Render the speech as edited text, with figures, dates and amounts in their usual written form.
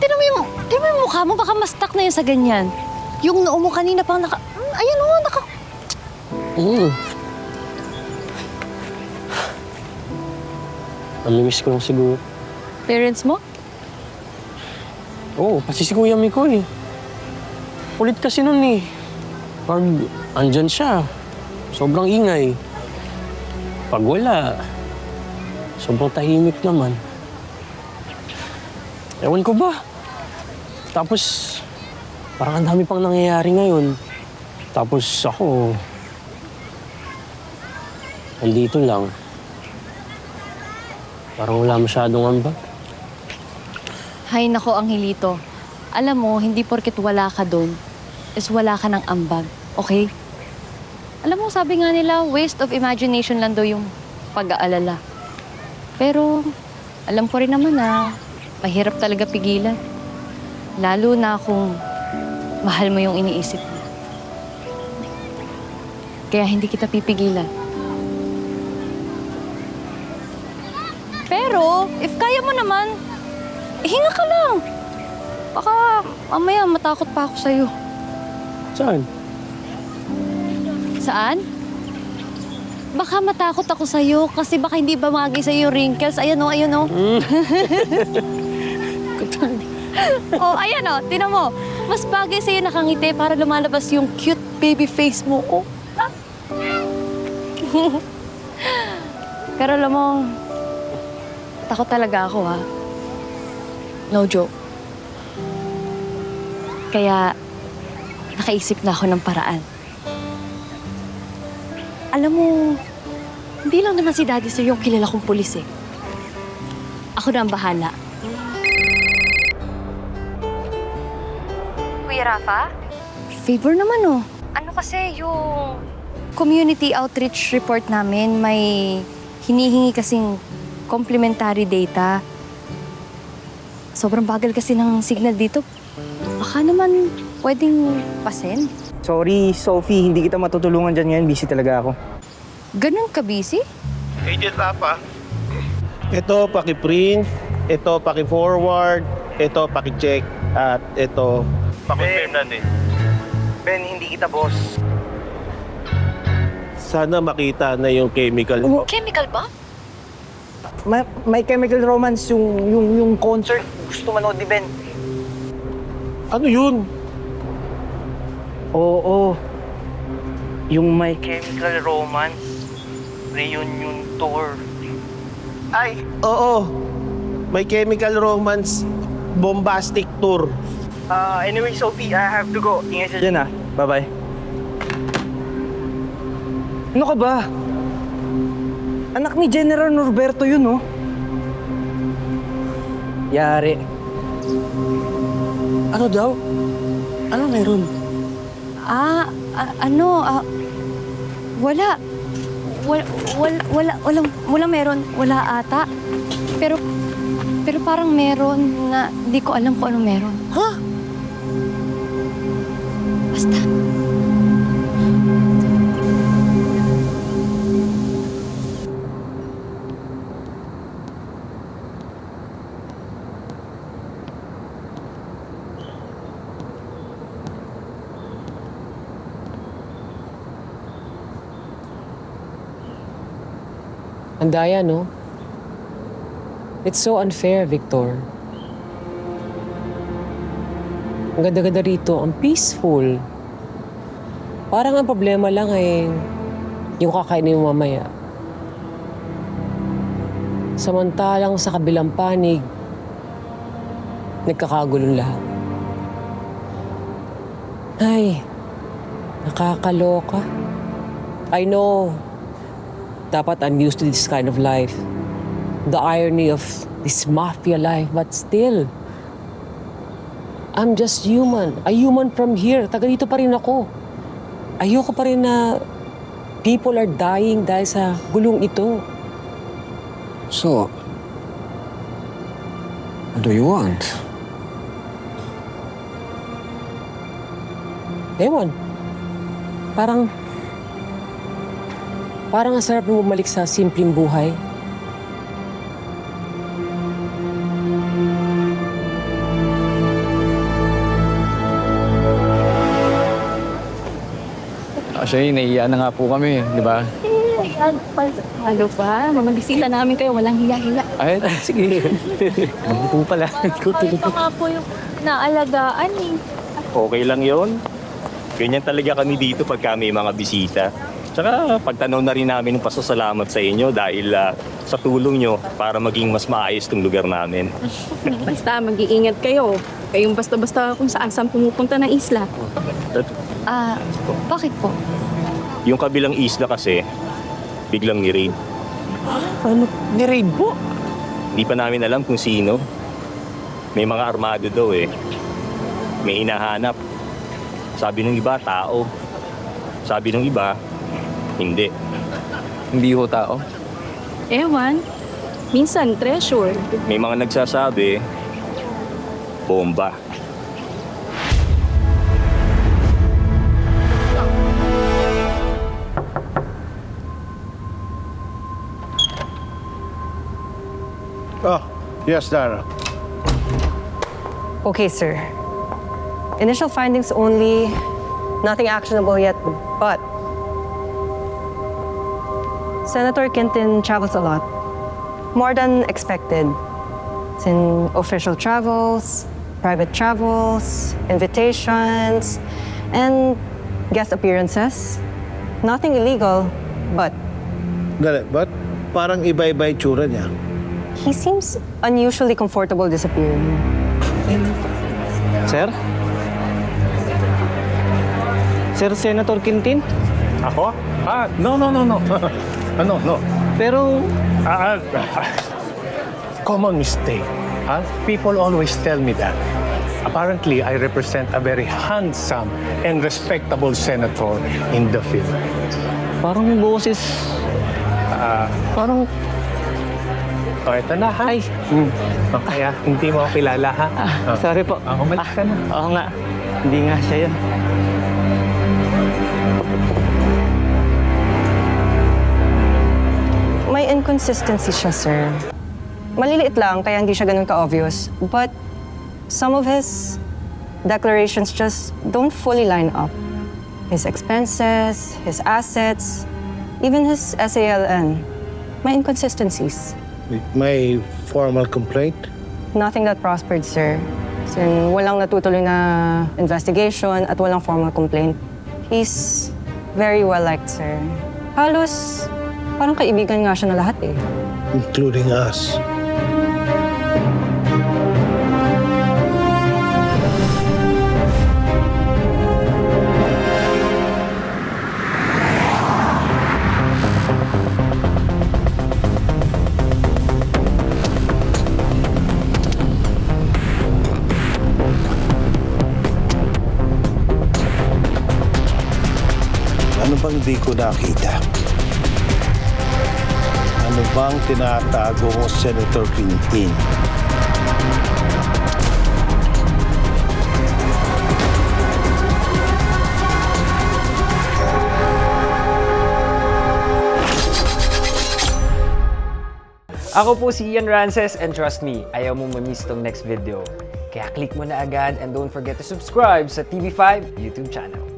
Tinan mo yung mukha mo, baka ma-stuck na yun sa ganyan. Yung noo mo kanina pang Ayan o, Namimiss ko lang siguro. Parents mo? Oo, pati si Kuya Miko eh. Kulit kasi nun eh. Pag andyan siya, sobrang ingay. Pag wala, sobrang tahimik naman. Ewan ko ba? Tapos, parang ang dami pang nangyayari ngayon. Tapos ako, andito lang. Parang wala masyadong ambag. Hay nako, Angelito. Alam mo, hindi porket wala ka doon, is wala ka ng ambag, okay? Alam mo, sabi nga nila, waste of imagination lang daw yung pag-aalala. Pero, alam ko rin naman na mahirap talaga pigilan. Lalo na kung mahal mo yung iniisip mo. Kaya hindi kita pipigilan. Pero, if kaya mo naman, hinga ka lang. Baka mamaya matakot pa ako sa'yo. Saan? Saan? Baka matakot ako sa'yo kasi baka hindi ba bagay sa'yo yung wrinkles. Ayan o, ayan o. Oh, ayan o, tinan mo. Mas bagay sa'yo nakangiti para lumalabas yung cute baby face mo. Oh. Pero alam mo, takot talaga ako ha. No joke. Kaya, nakaisip na ako ng paraan. Alam mo, hindi lang naman si Daddy Sir yung kilala kong pulis eh. Ako na ang bahala. Kuya Rafa? Favor naman oh. Ano kasi yung community outreach report namin, may hinihingi kasing complimentary data. Sobrang bagal kasi ng signal dito. Baka naman pwedeng pasen. Sorry, Sophie. Hindi kita matutulungan dyan ngayon. Busy talaga ako. Ganun ka busy? Agent Rafa. Ito, paki-print. Ito, paki-forward. Ito, paki-check. At ito, paki-confirm natin. Ben, hindi kita boss. Sana makita na yung chemical mo. Chemical ba? May Chemical Romance yung concert. Gusto manood ni Ben. Ano yun? Oo. Yung My Chemical Romance Reunion Tour. Ay, oo. May Chemical Romance Bombastic Tour. Anyway, Sophie, I have to go. Ingat siya dyan ah. Bye-bye. Ano ka ba? Anak ni General Norberto yun, oh. Yari. Ano daw? Ano meron? Wala. Wala meron. Wala ata. Pero parang meron na di ko alam kung ano meron. Ha? Basta. Ang daya, no? It's so unfair, Victor. Ang ganda-ganda rito, ang peaceful. Parang ang problema lang ay yung kakainin mo mamaya. Samantalang sa kabilang panig, nagkakagulong lahat. Ay, nakakaloka. I know. Dapat I'm used to this kind of life. The irony of this mafia life, but still, I'm just human. A human from here. Taga dito pa rin ako. Ayoko pa rin na people are dying dahil sa gulong ito. So, what do you want? Ewan. Parang ang sarap na bumalik sa simpleng buhay. Actually, naiiya na nga po kami, di ba? Ano ba? Mga bisita namin kayo, walang hiya-hiya. Ay, sige. Ano po pala? Ay, pa nga po yung naalagaan eh. Okay lang yon. Ganyan talaga kami dito pagka may mga bisita. Tsaka pagtanaw na rin namin ng pasasalamat sa inyo dahil sa tulong nyo para maging mas maayos tong lugar namin. Basta mag-iingat kayo. Kayong basta-basta kung saan pumupunta ng isla. Bakit po? Yung kabilang isla kasi, biglang ni-raid. Ano? Ni-raid po? Hindi pa namin alam kung sino. May mga armado daw eh. May hinahanap. Sabi ng iba, tao. Sabi ng iba, hindi. Hindi ho tao. Ewan. Minsan, treasure. May mga nagsasabi, bomba. Oh, yes, Dara. Okay, sir. Initial findings only. Nothing actionable yet, but Senator Quintin travels a lot. More than expected. It's in official travels, private travels, invitations, and guest appearances. Nothing illegal, but Dali, ba't parang iba-iba yung tsura niya? he seems unusually comfortable disappearing. Sir? Sir Senator Quintin? Ako? No. No. Pero Common mistake. People always tell me that. Apparently, I represent a very handsome and respectable senator in the Philippines. parang yung boses, parang O, ito na, ha? ay, Kaya hindi mo ako kilala, ha? sorry po. Umalis ka na. Oo nga, hindi nga siya yun. May inconsistency siya, sir. Maliliit lang, kaya hindi siya ganun ka-obvious. But some of his declarations just don't fully line up. His expenses, his assets, even his SALN. May inconsistencies. May formal complaint? Nothing that prospered, sir. Sin walang natutuloy na investigation at walang formal complaint. He's very well-liked, sir. Halos parang kaibigan nga siya na lahat eh. Including us. Ano bang di ko nakita? Ano bang tinatago mo, Senator Quintin? Ako po si Ian Rances and trust me, ayaw mo ma-miss tong next video. Kaya click mo na agad and don't forget to subscribe sa TV5 YouTube channel.